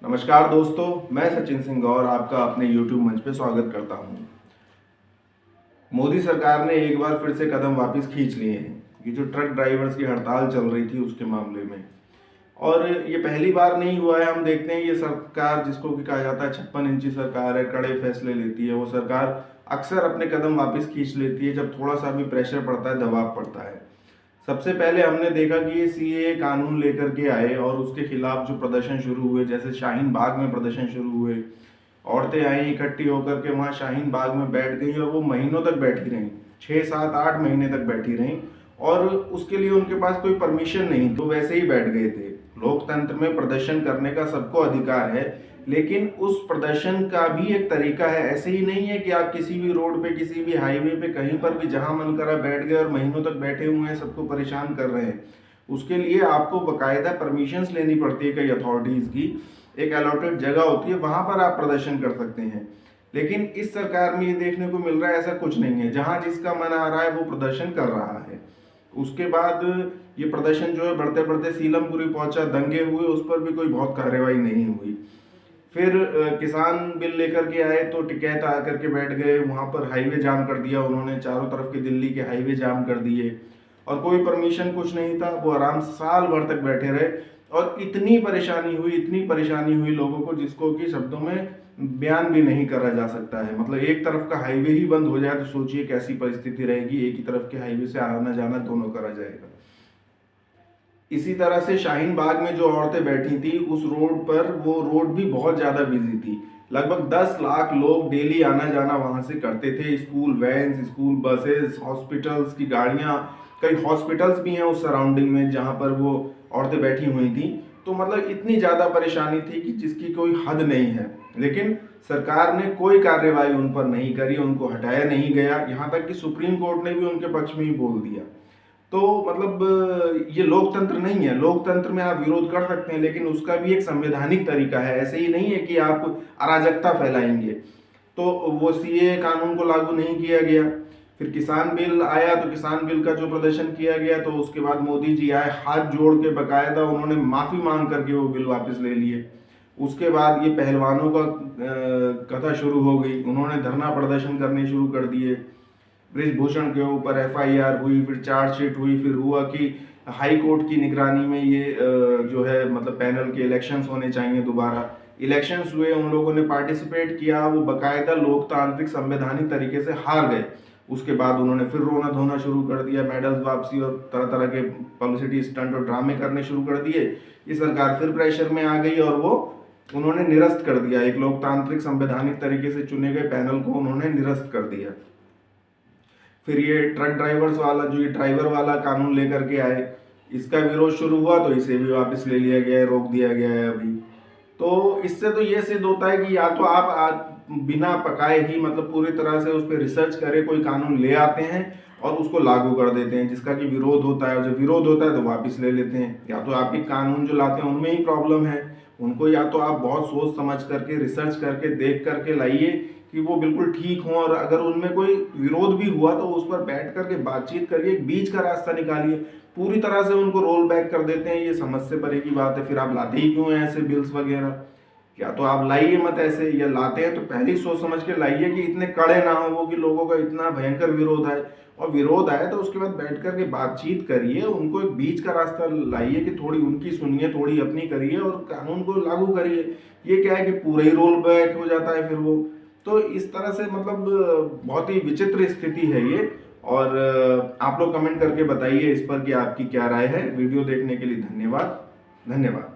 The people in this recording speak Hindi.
नमस्कार दोस्तों, मैं सचिन सिंह गौर आपका अपने YouTube मंच पे स्वागत करता हूं। मोदी सरकार ने एक बार फिर से कदम वापस खींच लिए हैं। ये जो ट्रक ड्राइवर्स की हड़ताल चल रही थी उसके मामले में, और ये पहली बार नहीं हुआ है। हम देखते हैं ये सरकार, जिसको कि कहा जाता है 56 इंची सरकार है, कड़े फैसले लेती है। वो सरकार अक्सर अपने कदम वापस खींच लेती है जब थोड़ा सा भी प्रेशर पड़ता है, दबाव पड़ता है। सबसे पहले हमने देखा कि ये सीएए कानून लेकर के आए और उसके खिलाफ जो प्रदर्शन शुरू हुए, जैसे शाहीन बाग में प्रदर्शन शुरू हुए, औरतें आई इकट्ठी होकर के वहाँ शाहीन बाग में बैठ गई और वो महीनों तक बैठी रहीं, 6 7 8 महीने तक बैठी रहीं, और उसके लिए उनके पास कोई परमिशन नहीं, तो वैसे ही बैठ गए थे। लोकतंत्र में प्रदर्शन करने का सबको अधिकार है, लेकिन उस प्रदर्शन का भी एक तरीका है। ऐसे ही नहीं है कि आप किसी भी रोड पे, किसी भी हाईवे पे, कहीं पर भी जहां मन करा बैठ गए और महीनों तक बैठे हुए हैं, सबको परेशान कर रहे हैं। उसके लिए आपको बकायदा परमिशंस लेनी पड़ती है कई अथॉरिटीज़ की। एक अलॉटेड जगह होती है, वहां पर आप प्रदर्शन कर सकते हैं। लेकिन इस सरकार में ये देखने को मिल रहा है ऐसा कुछ नहीं है। जहां जिसका मन आ रहा है वो प्रदर्शन कर रहा है। उसके बाद ये प्रदर्शन जो है बढ़ते बढ़ते सीलमपुरी पहुंचा, दंगे हुए, उस पर भी कोई बहुत कार्रवाई नहीं हुई। फिर किसान बिल लेकर के आए तो टिकैत आकर के बैठ गए, वहाँ पर हाईवे जाम कर दिया उन्होंने, चारों तरफ के दिल्ली के हाईवे जाम कर दिए, और कोई परमिशन कुछ नहीं था। वो आराम से साल भर तक बैठे रहे, और इतनी परेशानी हुई लोगों को, जिसको कि शब्दों में बयान भी नहीं करा जा सकता है। मतलब एक तरफ का हाईवे ही बंद हो जाए तो सोचिए कैसी परिस्थिति रहेगी। एक ही तरफ के हाईवे से आना जाना दोनों करा जाएगा। इसी तरह से शाहीन बाग में जो औरतें बैठी थी उस रोड पर, वो रोड भी बहुत ज़्यादा बिजी थी। लगभग 10 लाख लोग डेली आना जाना वहाँ से करते थे। School vans, school buses, hospitals की गाड़ियाँ, कई हॉस्पिटल्स भी हैं उस सराउंडिंग में जहाँ पर वो औरतें बैठी हुई थी। तो मतलब इतनी ज़्यादा परेशानी थी कि जिसकी कोई हद नहीं है। लेकिन सरकार ने कोई कार्रवाई उन पर नहीं करी, उनको हटाया नहीं गया। यहाँ तक कि सुप्रीम कोर्ट ने भी उनके पक्ष में ही बोल दिया। तो मतलब ये लोकतंत्र नहीं है। लोकतंत्र में आप विरोध कर सकते हैं, लेकिन उसका भी एक संवैधानिक तरीका है। ऐसे ही नहीं है कि आप अराजकता फैलाएंगे। तो वो सीए कानून को लागू नहीं किया गया। फिर किसान बिल आया तो किसान बिल का जो प्रदर्शन किया गया, तो उसके बाद मोदी जी आए, हाथ जोड़ के बकायदा उन्होंने माफी मांग करके वो बिल वापस ले लिए। उसके बाद ये पहलवानों का कथा शुरू हो गई, उन्होंने धरना प्रदर्शन करने शुरू कर दिए। ब्रिजभूषण के ऊपर एफआईआर हुई, फिर चार्जशीट हुई, फिर हुआ कि हाई कोर्ट की निगरानी में ये जो है मतलब पैनल के इलेक्शंस होने चाहिए दोबारा। इलेक्शंस हुए, उन लोगों ने पार्टिसिपेट किया, वो बकायदा लोकतांत्रिक संवैधानिक तरीके से हार गए। उसके बाद उन्होंने फिर रोना धोना शुरू कर दिया, मेडल्स वापसी और तरह तरह के पब्लिसिटी स्टंट और ड्रामे करने शुरू कर दिए। ये सरकार फिर प्रेशर में आ गई और वो उन्होंने निरस्त कर दिया। एक लोकतांत्रिक संवैधानिक तरीके से चुने गए पैनल को उन्होंने निरस्त कर दिया। फिर ये ट्रक ड्राइवर्स वाला, जो ये ड्राइवर वाला कानून लेकर के आए, इसका विरोध शुरू हुआ तो इसे भी वापस ले लिया गया है, रोक दिया गया है अभी। तो इससे तो ये सिद्ध होता है कि या तो आप बिना पकाए ही, मतलब पूरी तरह से उस पर रिसर्च करे कोई कानून ले आते हैं और उसको लागू कर देते हैं, जिसका कि विरोध होता है, और जब विरोध होता है तो वापस ले लेते हैं। या तो आपके कानून जो लाते हैं उनमें ही प्रॉब्लम है, उनको या तो आप बहुत सोच समझ करके, रिसर्च करके, देख करके लाइए कि वो बिल्कुल ठीक हों, और अगर उनमें कोई विरोध भी हुआ तो उस पर बैठ करके बातचीत करिए, बीच का रास्ता निकालिए। पूरी तरह से उनको रोल बैक कर देते हैं, ये समझ से परे की बात है। फिर आप लाते ही क्यों हैं ऐसे बिल्स वगैरह? या तो आप लाइए मत ऐसे, या लाते हैं तो पहले ही सोच समझ के लाइए कि इतने कड़े ना हो वो कि लोगों का इतना भयंकर विरोध है। और विरोध आए तो उसके बाद बैठ करके बातचीत करिए, उनको एक बीच का रास्ता लाइए कि थोड़ी उनकी सुनिए, थोड़ी अपनी करिए और कानून को लागू करिए। ये क्या है कि पूरा ही रोल बैक हो जाता है फिर वो। तो इस तरह से मतलब बहुत ही विचित्र स्थिति है ये। और आप लोग कमेंट करके बताइए इस पर कि आपकी क्या राय है। वीडियो देखने के लिए धन्यवाद।